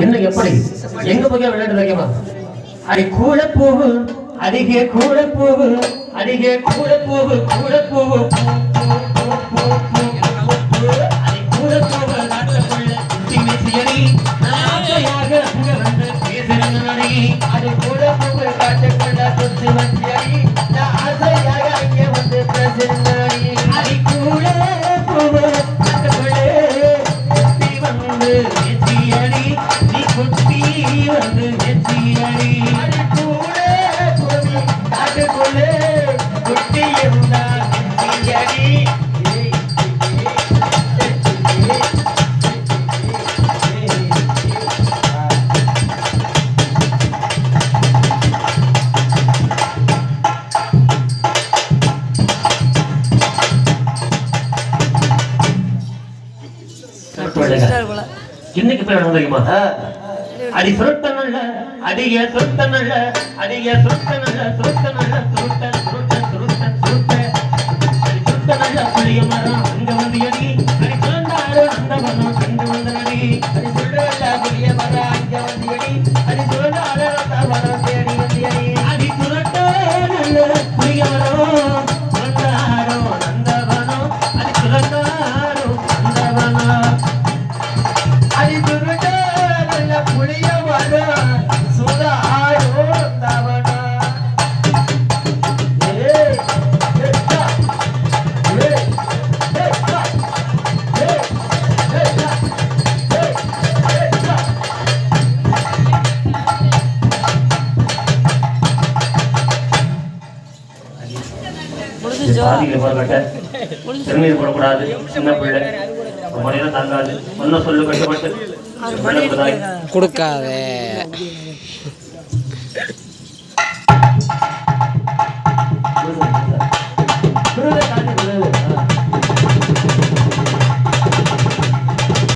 என்ன எப்படி எங்க போய் விளையாட்டு தெரியுமா? அடி கூட போகு அடிகே கூட போகு அடிகே கூட போகு கூட போகு அடி கூட போகு நாட்டுக்குள்ள சிமிசியடி நாட்டையாக அங்க வந்து பேசுறேன். அடி கூட போகு காட்டுக்குள்ள சுத்தி வச்சியடி நான் ஆசையாக அங்கே வந்து பேசுறேன். அடி கூட போகு நாட்டுக்குள்ள சுத்தி வந்து நெச்சியடி நீ குட்டி வந்து நெச்சியடி. அடி கூட போகு காட்டுக்குள்ள குட்டி இருந்தா நெச்சியடி. இன்னைக்கு பேர் தெரியுமா? அடி சுருட்ட நல்ல அடிய சுருட்ட நல்ல அடிய சுருட்ட நல்ல சுருட்ட நல்ல சுருட்ட சுருட்ட சுருட்ட சுருட்ட அடி சுருட்ட நல்ல புளிய மரம் அங்க வந்து அடி அடி சுரண்டாரு அந்த மரம் அங்க வந்து அடி அடி சுருட்ட புளிய மரம் அங்க வந்து அடி அடி சுரண்டாரு அந்த மரம் தேடி வந்து அடி அடி சுருட்ட நல்ல புளிய மரம் சுரண்டாரோ நந்தவனம் அடி சுரண்டாரோ நந்தவனம் அடி சுருட்ட நல்ல புளிய மரம் சுதாரோ நந்தவனம். திருநீர் போடக்கூடாது, சின்ன பிள்ளை மணியெல்லாம் தாங்காது, ஒன்னும் சொல்லு கஷ்டப்பட்டு கொடுக்காதே.